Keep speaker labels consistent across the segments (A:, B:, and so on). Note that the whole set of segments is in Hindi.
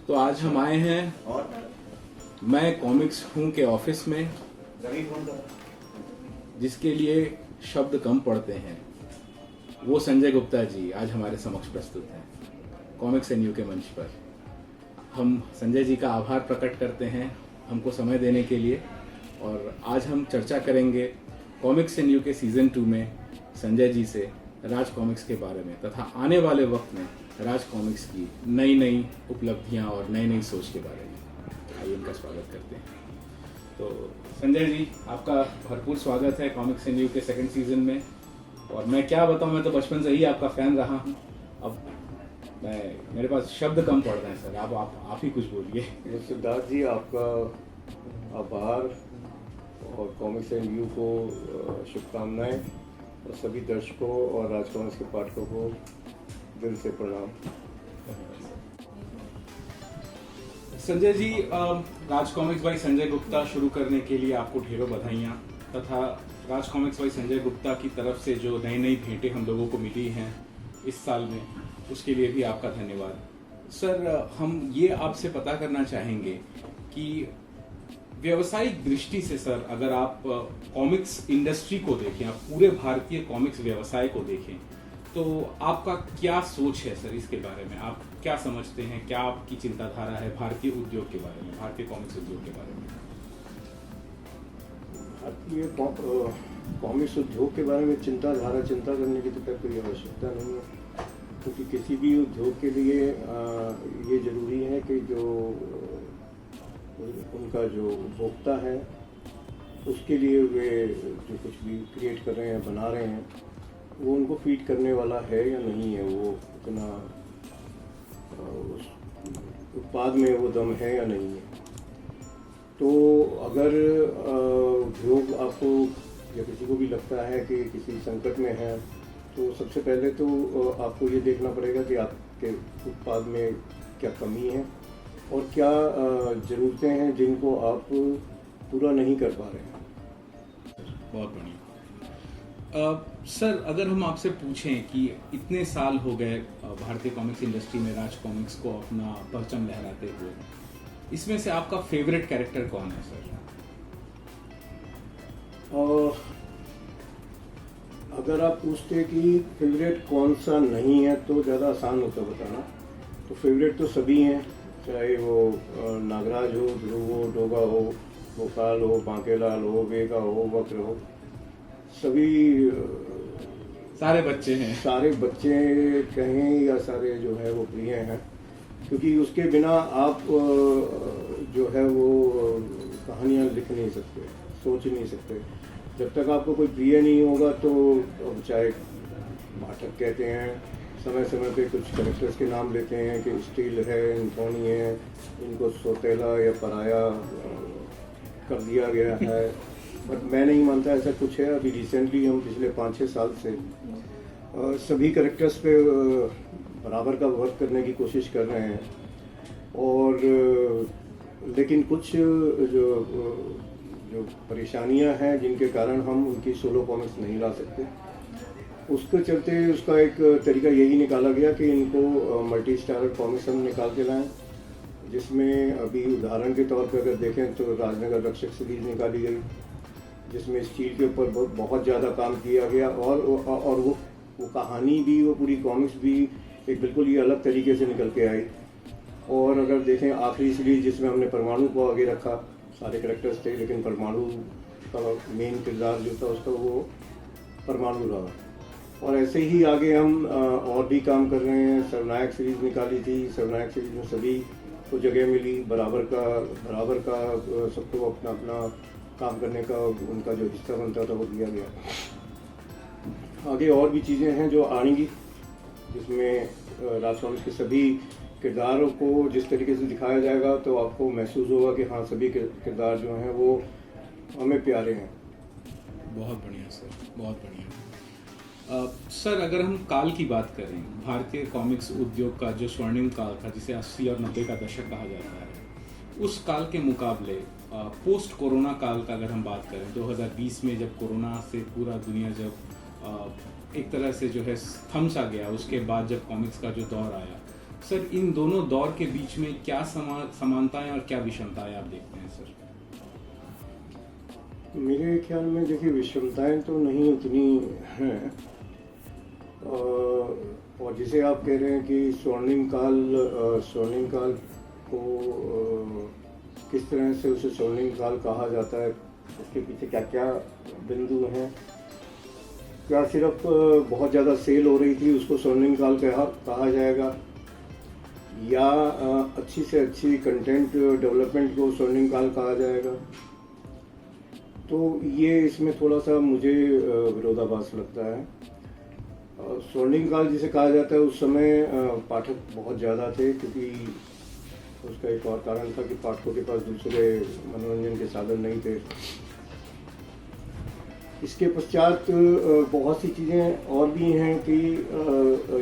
A: तो आज हम आए हैं मैं कॉमिक्स हूँ के ऑफिस में, जिसके लिए शब्द कम पड़ते हैं। वो संजय गुप्ता जी आज हमारे समक्ष प्रस्तुत हैं कॉमिक्स एंड यू के मंच पर। हम संजय जी का आभार प्रकट करते हैं हमको समय देने के लिए, और आज हम चर्चा करेंगे कॉमिक्स एंड यू के सीजन 2 में संजय जी से राज कॉमिक्स के बारे में तथा आने वाले वक्त में राज कॉमिक्स की नई नई उपलब्धियां और नई नई सोच के बारे में। आइए इनका स्वागत करते हैं। तो संजय जी, आपका भरपूर स्वागत है कॉमिक्स एंड यू के सेकंड सीजन में। और मैं क्या बताऊं, मैं तो बचपन से ही आपका फैन रहा हूं। अब मेरे पास शब्द कम पड़ रहे हैं सर, आप ही कुछ बोलिए।
B: सिद्धार्थ जी, आपका आभार और कॉमिक्स एंड यू को शुभकामनाएं, और सभी दर्शकों और राज कॉमिक्स के पाठकों को दिल से प्रणाम।
A: संजय जी, राज कॉमिक्स बाई संजय गुप्ता शुरू करने के लिए आपको ढेरों बधाइयाँ, तथा राज कॉमिक्स बाई संजय गुप्ता की तरफ से जो नई नई भेंटें हम लोगों को मिली हैं इस साल में, उसके लिए भी आपका धन्यवाद। सर, हम ये आपसे पता करना चाहेंगे कि व्यावसायिक दृष्टि से सर, अगर आप कॉमिक्स इंडस्ट्री को देखें, आप पूरे भारतीय कॉमिक्स व्यवसाय को देखें, तो आपका क्या सोच है सर इसके बारे में? आप क्या समझते हैं, क्या आपकी चिंताधारा है भारतीय उद्योग के बारे में, भारतीय कॉमिक्स उद्योग के बारे में?
B: भारतीय कॉमिक्स उद्योग के बारे में चिंता करने की तो कोई आवश्यकता नहीं है, क्योंकि किसी भी उद्योग के लिए ये जरूरी है कि जो उनका जो उपभोक्ता है उसके लिए वे जो कुछ भी क्रिएट कर रहे हैं, बना रहे हैं, वो उनको फीड करने वाला है या नहीं है, वो इतना उस उत्पाद में वो दम है या नहीं है। तो अगर उद्योग आपको या किसी को भी लगता है कि किसी संकट में है, तो सबसे पहले तो आपको ये देखना पड़ेगा कि आपके उत्पाद में क्या कमी है और क्या ज़रूरतें हैं जिनको आप पूरा नहीं कर पा रहे हैं।
A: बहुत बढ़िया। सर, अगर हम आपसे पूछें कि इतने साल हो गए भारतीय कॉमिक्स इंडस्ट्री में राज कॉमिक्स को अपना परचम लहराते हुए, इसमें से आपका फेवरेट कैरेक्टर कौन है सर?
B: अगर आप पूछते कि फेवरेट कौन सा नहीं है तो ज़्यादा आसान होता बताना। तो फेवरेट तो सभी हैं, चाहे वो नागराज हो, ध्रुव हो, डोगा हो, भोपाल हो, बांकेलाल हो, वेगा हो, वक्र हो, सभी
A: सारे बच्चे हैं,
B: सारे बच्चे कहें या सारे जो है वो प्रिय हैं, क्योंकि उसके बिना आप जो है वो कहानियाँ लिख नहीं सकते, सोच नहीं सकते। जब तक आपको कोई प्रिय नहीं होगा तो चाहे पाठक कहते हैं, समय समय पे कुछ कैरेक्टर्स के नाम लेते हैं कि स्टील है, एंथोनी है, इनको सोतेला या पराया कर दिया गया है, बट मैं नहीं मानता ऐसा कुछ है। अभी रिसेंटली हम पिछले 5-6 साल से सभी कैरेक्टर्स पे बराबर का वर्क करने की कोशिश कर रहे हैं, और लेकिन कुछ जो परेशानियां हैं जिनके कारण हम उनकी सोलो कॉमिक्स नहीं ला सकते, उसके चलते उसका एक तरीका यही निकाला गया कि इनको मल्टी स्टारर कॉमिक्स हम निकाल के लाएं, जिसमें अभी उदाहरण के तौर पे अगर देखें तो राजनगर रक्षक सीरीज निकाली गई, जिसमें स्टील के ऊपर बहुत ज़्यादा काम किया गया, और वो कहानी भी, वो पूरी कॉमिक्स भी एक बिल्कुल ही अलग तरीके से निकल के आई। और अगर देखें आखिरी सीरीज जिसमें हमने परमाणु को आगे रखा, सारे कैरेक्टर्स थे लेकिन परमाणु का मेन किरदार जो था उसका वो परमाणु रहा। और ऐसे ही आगे हम और भी काम कर रहे हैं। सर्वनायक सीरीज निकाली थी, सर्वनायक सीरीज में सभी को जगह मिली, बराबर का सबको अपना अपना काम करने का उनका जो हिस्सा बनता था वो दिया गया। आगे और भी चीज़ें हैं जो आएंगी, जिसमें राज कॉमिक्स के सभी किरदारों को जिस तरीके से दिखाया जाएगा तो आपको महसूस होगा कि हाँ, सभी किरदार जो हैं वो हमें प्यारे हैं।
A: बहुत बढ़िया सर, बहुत बढ़िया। सर, अगर हम काल की बात करें, भारतीय कॉमिक्स उद्योग का जो स्वर्णिम काल था, जिसे 80 और 90 का दशक कहा जाता है, उस काल के मुकाबले पोस्ट कोरोना काल का अगर हम बात करें, 2020 में जब कोरोना से पूरा दुनिया जब एक तरह से जो है थम सा गया, उसके बाद जब कॉमिक्स का जो दौर आया, सर इन दोनों दौर के बीच में क्या समानताएं और क्या विषमताएं आप देखते हैं सर?
B: मेरे ख्याल में देखिए विषमताएं तो नहीं उतनी हैं, और जिसे आप कह रहे हैं कि स्वर्णिम काल को किस तरह से उसे स्वर्णिम काल कहा जाता है, उसके पीछे क्या क्या बिंदु हैं। क्या सिर्फ बहुत ज़्यादा सेल हो रही थी उसको स्वर्णिम काल कहा जाएगा, या अच्छी से अच्छी कंटेंट डेवलपमेंट को स्वर्णिम काल कहा जाएगा? तो ये इसमें थोड़ा सा मुझे विरोधाभास लगता है। स्वर्णिम काल जिसे कहा जाता है उस समय पाठक बहुत ज़्यादा थे, क्योंकि उसका एक और कारण था कि पाठकों के पास दूसरे मनोरंजन के साधन नहीं थे। इसके पश्चात बहुत सी चीज़ें और भी हैं कि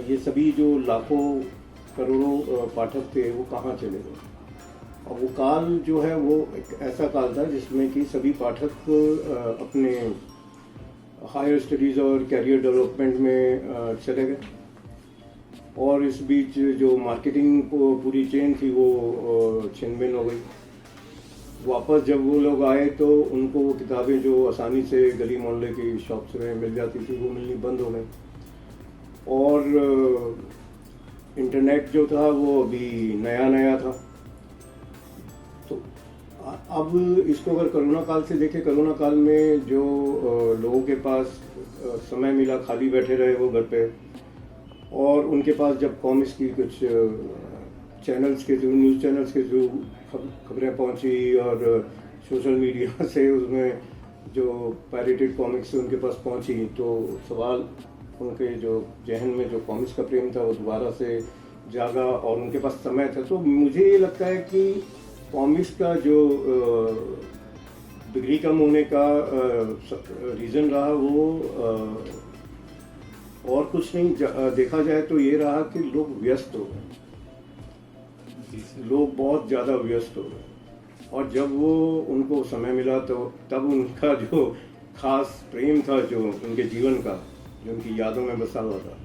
B: ये सभी जो लाखों करोड़ों पाठक थे वो कहाँ चले गए। और वो काल जो है वो एक ऐसा काल था जिसमें कि सभी पाठक अपने हायर स्टडीज़ और कैरियर डेवलपमेंट में चले गए, और इस बीच जो मार्केटिंग पूरी चेन थी वो छिन-भिन हो गई। वापस जब वो लोग आए तो उनको वो किताबें जो आसानी से गली मोहल्ले की शॉप्स में मिल जाती थी वो मिलनी बंद हो गई, और इंटरनेट जो था वो अभी नया था। तो अब इसको अगर कोरोना काल से देखें, कोरोना काल में जो लोगों के पास समय मिला, खाली बैठे रहे वो घर पे, और उनके पास जब कॉमिक्स की कुछ चैनल्स के थ्रू, न्यूज़ चैनल्स के थ्रू खबरें पहुंची, और सोशल मीडिया से उसमें जो पायरेटेड कॉमिक्स उनके पास पहुंची, तो सवाल उनके जो जहन में जो कॉमिक्स का प्रेम था वो दोबारा से जागा, और उनके पास समय था। तो मुझे ये लगता है कि कॉमिक्स का जो डिग्री कम होने का रीज़न रहा वो और कुछ नहीं, देखा जाए तो ये रहा कि लोग व्यस्त हो गए, लोग बहुत ज़्यादा व्यस्त हो गए, और जब वो उनको समय मिला तो तब उनका जो खास प्रेम था जो उनके जीवन का, जो उनकी यादों में बसा हुआ था,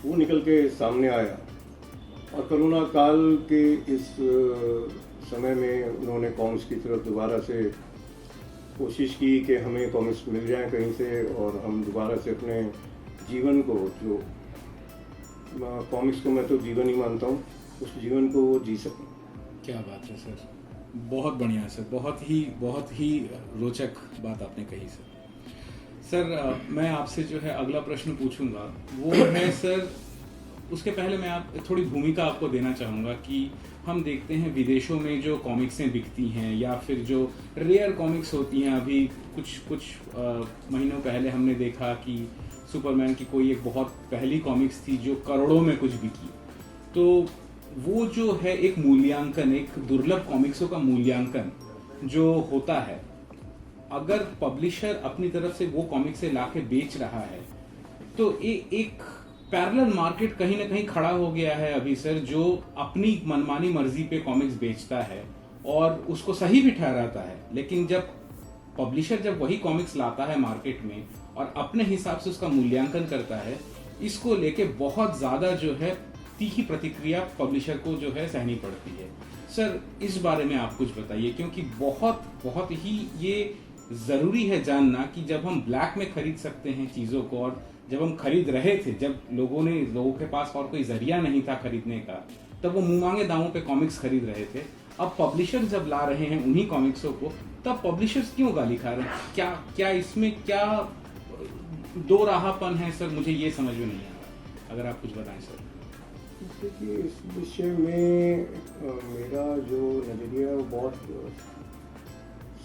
B: वो निकल के सामने आया। और कोरोना काल के इस समय में उन्होंने कॉमिक्स की तरफ दोबारा से कोशिश की कि हमें कॉमिक्स मिल जाए कहीं से, और हम दोबारा से अपने जीवन को, जो कॉमिक्स को मैं तो जीवन ही मानता हूँ, उस जीवन को वो जी सकें।
A: क्या बात है सर, बहुत बढ़िया सर, बहुत ही रोचक बात आपने कही सर। सर मैं आपसे जो है अगला प्रश्न पूछूंगा, वो है सर, उसके पहले मैं आप थोड़ी भूमिका आपको देना चाहूँगा कि हम देखते हैं विदेशों में जो कॉमिक्सें बिकती हैं, या फिर जो रेयर कॉमिक्स होती हैं, अभी कुछ महीनों पहले हमने देखा कि सुपरमैन की कोई एक बहुत पहली कॉमिक्स थी जो करोड़ों में कुछ बिकी। तो वो जो है एक मूल्यांकन, एक दुर्लभ कॉमिक्सों का मूल्यांकन जो होता है, अगर पब्लिशर अपनी तरफ से वो कॉमिक्सें लाके बेच रहा है तो एक पैरेलल मार्केट कहीं ना कहीं खड़ा हो गया है अभी सर, जो अपनी मनमानी मर्जी पे कॉमिक्स बेचता है और उसको सही भी ठहराता है, लेकिन जब पब्लिशर जब वही कॉमिक्स लाता है मार्केट में और अपने हिसाब से उसका मूल्यांकन करता है, इसको लेके बहुत ज्यादा जो है तीखी प्रतिक्रिया पब्लिशर को जो है सहनी पड़ती है। सर इस बारे में आप कुछ बताइए, क्योंकि बहुत ही ये जरूरी है जानना कि जब हम ब्लैक में खरीद सकते हैं चीजों को, और जब हम खरीद रहे थे, जब लोगों के पास और कोई जरिया नहीं था खरीदने का, तब वो मुंह मांगे दामों पे कॉमिक्स खरीद रहे थे। अब पब्लिशर जब ला रहे हैं उन्हीं कॉमिक्सों को, तब पब्लिशर्स क्यों गाली खा रहे हैं? क्या इसमें क्या दो राहापन है सर? मुझे ये समझ में नहीं आ रहा, अगर आप कुछ बताएं सर।
B: देखिए, इस विषय में मेरा जो नज़रिया है वो बहुत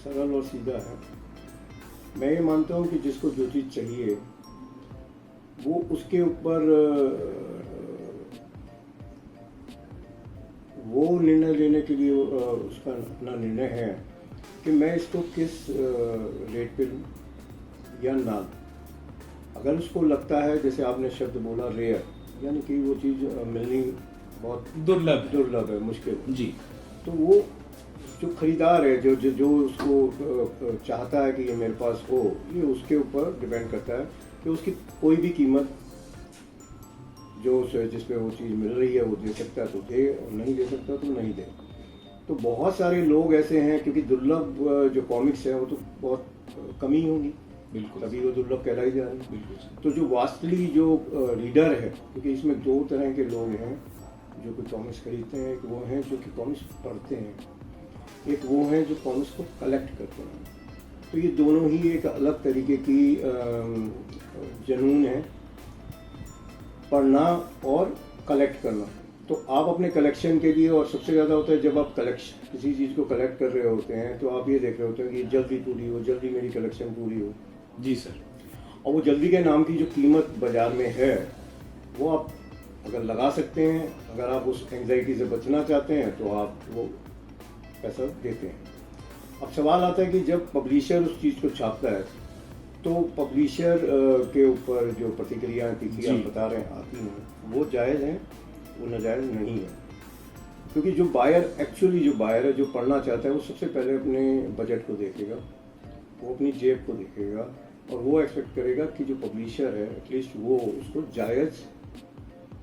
B: सरल और सीधा है। मैं ये मानता हूँ कि जिसको जो चीज़ चाहिए वो उसके ऊपर वो निर्णय लेने के लिए उसका अपना निर्णय है कि मैं इसको किस रेट पे लूँ या ना। अगर उसको लगता है, जैसे आपने शब्द बोला रेयर, यानी कि वो चीज़ मिलनी बहुत दुर्लभ है, मुश्किल
A: जी,
B: तो वो जो खरीदार है, जो उसको चाहता है कि ये मेरे पास हो, ये उसके ऊपर डिपेंड करता है कि उसकी कोई भी कीमत जो जिस पे वो चीज़ मिल रही है वो दे सकता है तो दे, और नहीं दे सकता तो नहीं दे। तो बहुत सारे लोग ऐसे हैं, क्योंकि दुर्लभ जो कॉमिक्स है वो तो बहुत कम ही होंगी,
A: बिल्कुल
B: तभी वो दुर्लभ कहलाई जा रही है।
A: बिल्कुल
B: तो जो वास्तविक जो रीडर है, क्योंकि इसमें दो तरह के लोग हैं जो कि कॉमिक्स खरीदते हैं। एक वो हैं जो कि कॉमिक्स पढ़ते हैं, एक वो हैं जो कॉमिक्स को कलेक्ट करते हैं। तो ये दोनों ही एक अलग तरीके की जुनून है, पढ़ना और कलेक्ट करना। तो आप अपने कलेक्शन के लिए, और सबसे ज़्यादा होता है जब आप कलेक्शन किसी चीज़ को कलेक्ट कर रहे होते हैं तो आप ये देख रहे होते हैं कि जल्दी पूरी हो, जल्दी मेरी कलेक्शन पूरी हो।
A: जी सर।
B: और वो जल्दी के नाम की जो कीमत बाज़ार में है वो आप अगर लगा सकते हैं, अगर आप उस एंग्जाइटी से बचना चाहते हैं तो आप वो पैसा देते हैं। अब सवाल आता है कि जब पब्लिशर उस चीज़ को छापता है तो पब्लिशर के ऊपर जो प्रतिक्रिया तिथि आप बता रहे हैं आती हैं, वो जायज़ हैं, वो नाजायज़ नहीं है। क्योंकि जो बायर एक्चुअली जो बायर है, जो पढ़ना चाहता है, वो सबसे पहले अपने बजट को देखेगा, वो अपनी जेब को देखेगा, और वो एक्सपेक्ट करेगा कि जो पब्लिशर है एटलीस्ट वो उसको जायज़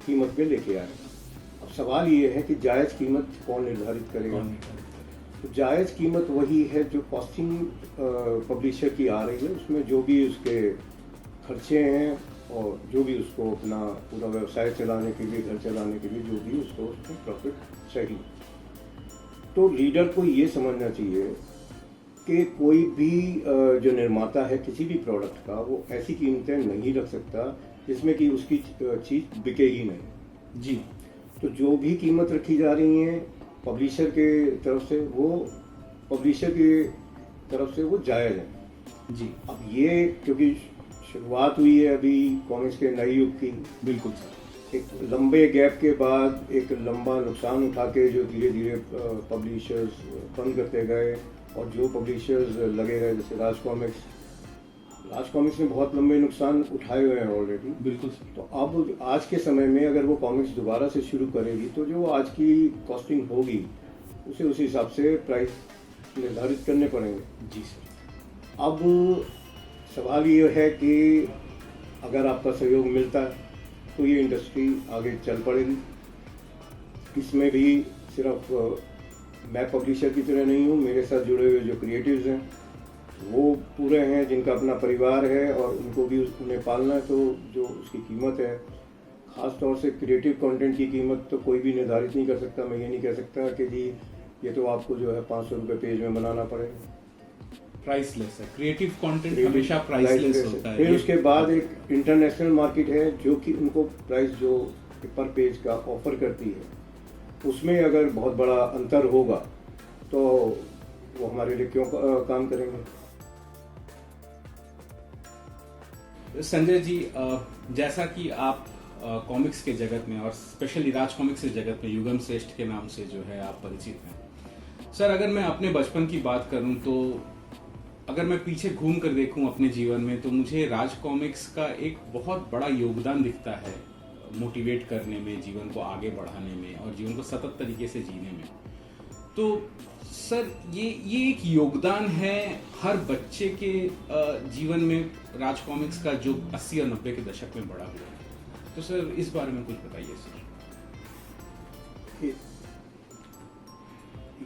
B: कीमत पे लेके आए। अब सवाल ये है कि जायज़ कीमत कौन निर्धारित करेगा? तो जायज़ कीमत वही है जो कॉस्टिंग पब्लिशर की आ रही है, उसमें जो भी उसके खर्चे हैं और जो भी उसको अपना पूरा व्यवसाय चलाने के लिए, घर चलाने के लिए जो भी उसको प्रॉफिट चाहिए। तो रीडर को ये समझना चाहिए कि कोई भी जो निर्माता है किसी भी प्रोडक्ट का, वो ऐसी कीमतें नहीं रख सकता जिसमें कि उसकी चीज़ बिके ही नहीं।
A: जी।
B: तो जो भी कीमत रखी जा रही है पब्लिशर के तरफ से, वो पब्लिशर की तरफ से वो जायज़ है।
A: जी
B: अब ये क्योंकि शुरुआत हुई है अभी कॉमिक्स के नए युग की,
A: बिल्कुल सर।
B: एक लंबे गैप के बाद एक लंबा नुकसान उठा के जो धीरे धीरे पब्लिशर्स बंद करते गए, और जो पब्लिशर्स लगे गए, जैसे राज कॉमिक्स ने बहुत लंबे नुकसान उठाए हुए हैं ऑलरेडी।
A: बिल्कुल सर।
B: तो अब आज के समय में अगर वो कॉमिक्स दोबारा से शुरू करेगी तो जो आज की कॉस्टिंग होगी उसे उस हिसाब से प्राइस निर्धारित करने पड़ेंगे।
A: जी सर।
B: अब सवाल ये है कि अगर आपका सहयोग मिलता है तो ये इंडस्ट्री आगे चल पड़ेगी। इसमें भी सिर्फ मैं पब्लिशर की तरह नहीं हूँ, मेरे साथ जुड़े हुए जो क्रिएटिव्स हैं वो पूरे हैं, जिनका अपना परिवार है और उनको भी उन्हें पालना है। तो जो उसकी कीमत है, ख़ास तौर से क्रिएटिव कंटेंट की कीमत तो कोई भी निर्धारित नहीं कर सकता। मैं ये नहीं कह सकता कि जी ये तो आपको जो है 500 रुपये पेज में बनाना पड़ेगा।
A: प्राइसलेस है, क्रिएटिव कंटेंट हमेशा प्राइसलेस होता है।
B: फिर उसके बाद एक इंटरनेशनल मार्केट है जो कि उनको प्राइस जो पर पेज का ऑफर करती है, उसमें अगर बहुत बड़ा अंतर होगा तो वो हमारे लिए क्यों काम करेंगे।
A: संजय जी, जैसा कि आप कॉमिक्स के जगत में और स्पेशली राज कॉमिक्स के जगत में युगम श्रेष्ठ के नाम से जो है आप परिचित हैं सर, अगर मैं अपने बचपन की बात करूं तो अगर मैं पीछे घूम कर देखूं अपने जीवन में तो मुझे राज कॉमिक्स का एक बहुत बड़ा योगदान दिखता है मोटिवेट करने में, जीवन को आगे बढ़ाने में और जीवन को सतत तरीके से जीने में। तो सर ये एक योगदान है हर बच्चे के जीवन में राज कॉमिक्स का जो 80 और 90 के दशक में बड़ा हुआ है। तो सर इस बारे में कुछ बताइए सर।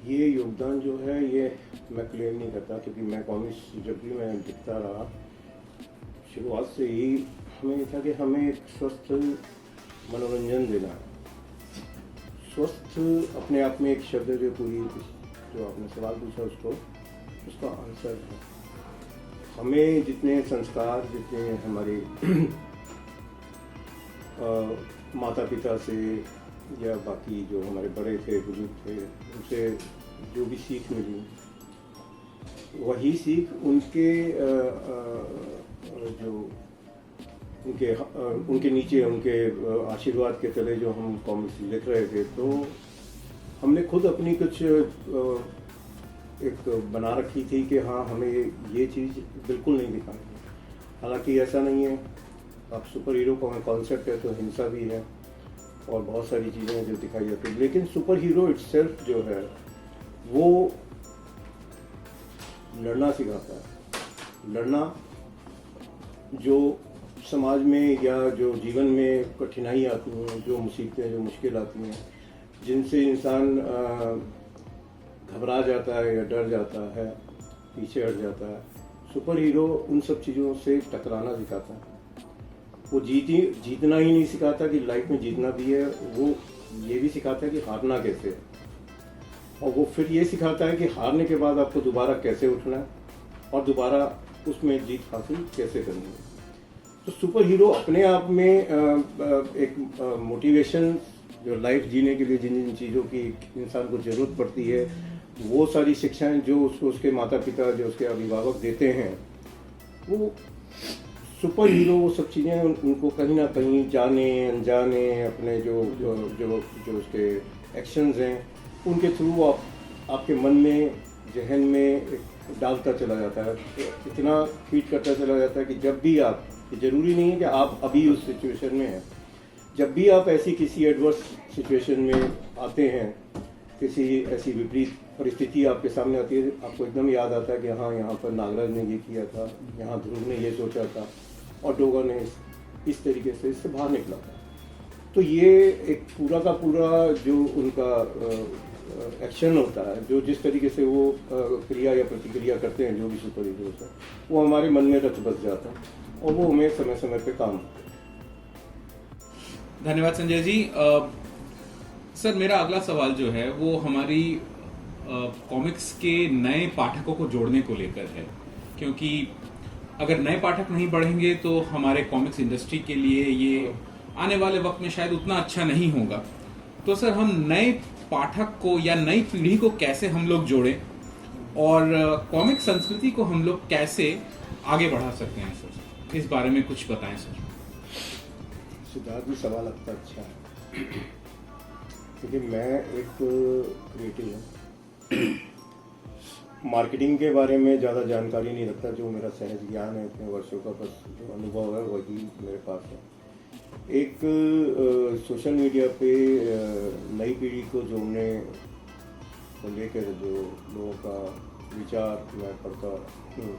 B: ये योगदान जो है ये मैं क्लेम नहीं करता, क्योंकि मैं कॉमिक्स जब भी मैं लिखता रहा शुरुआत से ही हमें था कि हमें एक स्वस्थ मनोरंजन देना है। स्वस्थ अपने आप में एक शब्द जो पूरी जो आपने सवाल पूछा उसका आंसर है। हमें जितने संस्कार, जितने हमारे माता पिता से या बाकी जो हमारे बड़े थे, बुजुर्ग थे, उनसे जो भी सीख मिली, वही सीख उनके जो उनके नीचे, उनके आशीर्वाद के तले जो हम कॉमिक्स लिख रहे थे, तो हमने खुद अपनी कुछ एक बना रखी थी कि हाँ हमें ये चीज़ बिल्कुल नहीं दिखानी। हालांकि ऐसा नहीं है, अब सुपर हीरो का कॉन्सेप्ट है तो हिंसा भी है और बहुत सारी चीज़ें जो दिखाई जाती है, लेकिन सुपर हीरो इटसेल्फ जो है वो लड़ना सिखाता है। लड़ना जो समाज में या जो जीवन में कठिनाई आती हैं, जो मुसीबतें, जो मुश्किल आती हैं, जिनसे इंसान घबरा जाता है या डर जाता है, पीछे हट जाता है, सुपर हीरो उन सब चीज़ों से टकराना सिखाता है। वो जीतना ही नहीं सिखाता कि लाइफ में जीतना भी है, वो ये भी सिखाता है कि हारना कैसे है, और वो फिर ये सिखाता है कि हारने के बाद आपको दोबारा कैसे उठना है और दोबारा उसमें जीत हासिल कैसे करनी है। तो सुपर हीरो अपने आप में एक मोटिवेशन, जो लाइफ जीने के लिए जिन जिन चीज़ों की इंसान को ज़रूरत पड़ती है, वो सारी शिक्षाएं जो उसको उसके माता पिता, जो उसके अभिभावक देते हैं, वो सुपर हीरो वो सब चीज़ें उनको कहीं ना कहीं जाने अनजाने अपने जो जो जो, जो उसके एक्शंस हैं उनके थ्रू आपके मन में, जहन में डालता चला जाता है, इतना फीड करता चला जाता है कि जब भी आप, ज़रूरी नहीं है कि आप अभी उस सिचुएशन में हैं, जब भी आप ऐसी किसी एडवर्स सिचुएशन में आते हैं, किसी ऐसी विपरीत परिस्थिति आपके सामने आती है, आपको एकदम याद आता है कि हाँ, यहाँ पर नागराज ने ये किया था, यहाँ ध्रुव ने ये सोचा था और डोगा ने इस तरीके से इससे बाहर निकला था। तो ये एक पूरा का पूरा जो उनका एक्शन होता है, जो जिस तरीके से वो क्रिया या प्रतिक्रिया करते हैं, जो भी सुपर हीरोज हैं, वो हमारे मन में रच बस जाता है और वो हमें समय समय पे काम आता है।
A: धन्यवाद संजय जी। सर, मेरा अगला सवाल जो है वो हमारी कॉमिक्स के नए पाठकों को जोड़ने को लेकर है, क्योंकि अगर नए पाठक नहीं बढ़ेंगे तो हमारे कॉमिक्स इंडस्ट्री के लिए ये आने वाले वक्त में शायद उतना अच्छा नहीं होगा। तो सर, हम नए पाठक को या नई पीढ़ी को कैसे हम लोग जोड़ें और कॉमिक संस्कृति को हम लोग कैसे आगे बढ़ा सकते हैं सर, इस बारे में कुछ बताएं सर।
B: सिद्धार्थ जी, सवाल आपका अच्छा है, क्योंकि मैं एक क्रिएटिव हूँ, मार्केटिंग के बारे में ज़्यादा जानकारी नहीं रखता, जो मेरा सहज ज्ञान है इतने वर्षों का, बस जो अनुभव है वही मेरे पास है। एक सोशल मीडिया पे नई पीढ़ी को जोड़ने को लेकर जो लोगों का विचार मैं पढ़ता हूँ,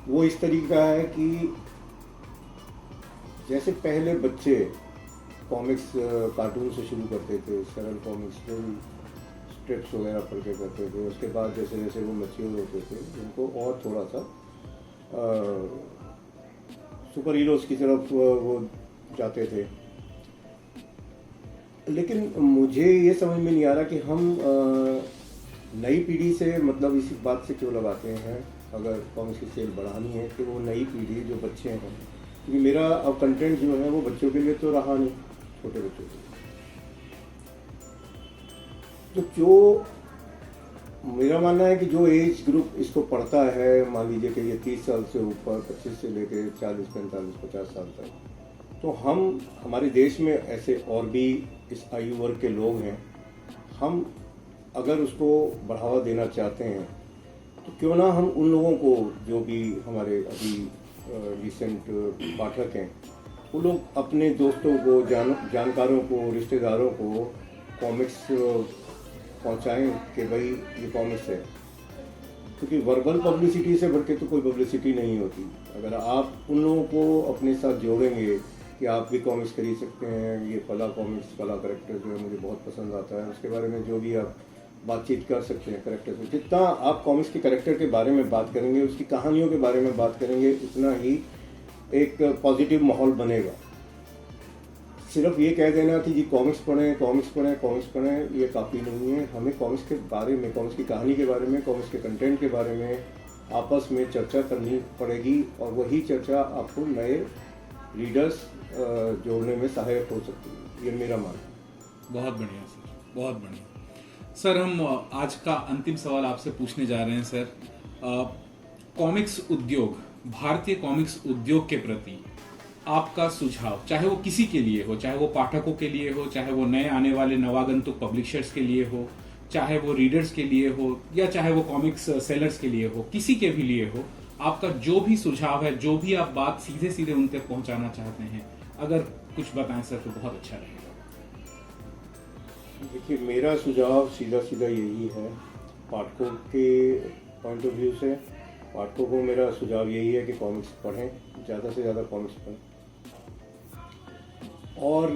B: वो इस तरीके का है कि जैसे पहले बच्चे कॉमिक्स कार्टून से शुरू करते थे, सरल कॉमिक्स स्ट्रिप्स वगैरह पढ़ के करते थे, उसके बाद जैसे जैसे वो मैच्योर होते थे उनको और थोड़ा सा सुपर हीरोज़ की तरफ वो जाते थे। लेकिन मुझे ये समझ में नहीं आ रहा कि हम नई पीढ़ी से मतलब इस बात से क्यों लगाते हैं, अगर कॉमिक्स की सेल बढ़ानी है कि वो नई पीढ़ी जो बच्चे हैं, क्योंकि मेरा अब कंटेंट जो है वो बच्चों के लिए तो रहा नहीं, छोटे बच्चों के लिए। तो जो मेरा मानना है कि जो एज ग्रुप इसको पढ़ता है, मान लीजिए कि ये 30 साल से ऊपर, 25 से लेकर 40, 45, 50 साल तक, तो हम, हमारे देश में ऐसे और भी इस आयु वर्ग के लोग हैं, हम अगर उसको बढ़ावा देना चाहते हैं तो क्यों ना हम उन लोगों को, जो भी हमारे अभी रिसेंट पाठक हैं, वो लोग अपने दोस्तों को, जानकारों को, रिश्तेदारों को कॉमिक्स पहुंचाएं कि भाई ये कॉमिक्स है, क्योंकि वर्बल पब्लिसिटी से बढ़ के तो कोई पब्लिसिटी नहीं होती। अगर आप उन लोगों को अपने साथ जोड़ेंगे कि आप भी कॉमिक्स खरीद सकते हैं, ये फला कॉमिक्स, फला करेक्टर जो है मुझे बहुत पसंद आता है, उसके बारे में जो भी आप बातचीत कर सकते हैं करेक्टर से, जितना आप कॉमिक्स के करेक्टर के बारे में बात करेंगे, उसकी कहानियों के बारे में बात करेंगे, उतना ही एक पॉजिटिव माहौल बनेगा। सिर्फ ये कह देना कि जी कॉमिक्स पढ़ें, कॉमिक्स पढ़ें, कॉमिक्स पढ़ें, ये काफ़ी नहीं है। हमें कॉमिक्स के बारे में, कॉमिक्स की कहानी के बारे में, कॉमिक्स के कंटेंट के बारे में आपस में चर्चा करनी पड़ेगी, और वही चर्चा आपको नए रीडर्स जोड़ने में सहायक हो सकती है, ये मेरा मानना है।
A: बहुत बढ़िया सर, बहुत बढ़िया सर। हम आज का अंतिम सवाल आपसे पूछने जा रहे हैं सर। कॉमिक्स उद्योग, भारतीय कॉमिक्स उद्योग के प्रति आपका सुझाव, चाहे वो किसी के लिए हो, चाहे वो पाठकों के लिए हो, चाहे वो नए आने वाले नवागंतुक पब्लिशर्स के लिए हो, चाहे वो रीडर्स के लिए हो, या चाहे वो कॉमिक्स सेलर्स के लिए हो, किसी के भी लिए हो, आपका जो भी सुझाव है, जो भी आप बात सीधे सीधे उन तक पहुंचाना चाहते हैं, अगर कुछ बताएं सर तो बहुत अच्छा रहेगा।
B: देखिए, मेरा सुझाव सीधा सीधा यही है, पाठकों के पॉइंट ऑफ व्यू से पाठकों को मेरा सुझाव यही है कि कॉमिक्स पढ़ें, ज़्यादा से ज़्यादा कॉमिक्स पढ़ें, और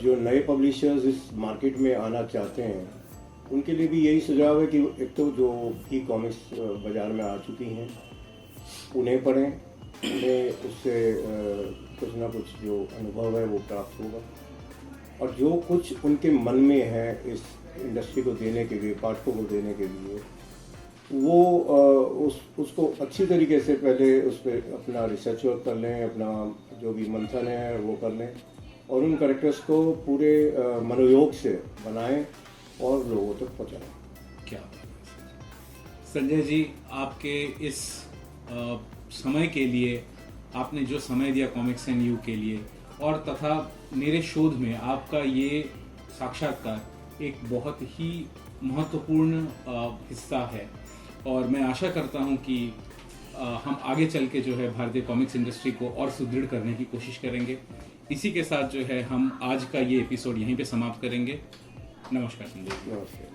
B: जो नए पब्लिशर्स इस मार्केट में आना चाहते हैं उनके लिए भी यही सुझाव है कि एक तो जो ई कॉमिक्स बाज़ार में आ चुकी हैं उन्हें पढ़ें, उन्हें उससे कुछ ना कुछ जो अनुभव है वो प्राप्त होगा, और जो कुछ उनके मन में है इस इंडस्ट्री को देने के लिए, पाठकों को देने के लिए, वो उसको अच्छी तरीके से पहले उस पर अपना रिसर्च वर्क कर लें, अपना जो भी मंथन है वो कर लें, और उन कैरेक्टर्स को पूरे मनोयोग से बनाएं और लोगों तक पहुंचाएं।
A: क्या बात है सर। संजय जी, आपके इस समय के लिए, आपने जो समय दिया कॉमिक्स एंड यू के लिए, और तथा मेरे शोध में आपका ये साक्षात्कार एक बहुत ही महत्वपूर्ण हिस्सा है, और मैं आशा करता हूँ कि हम आगे चल के जो है भारतीय कॉमिक्स इंडस्ट्री को और सुदृढ़ करने की कोशिश करेंगे। इसी के साथ जो है हम आज का ये एपिसोड यहीं पे समाप्त करेंगे। नमस्कार संजय जी।
B: नमस्ते।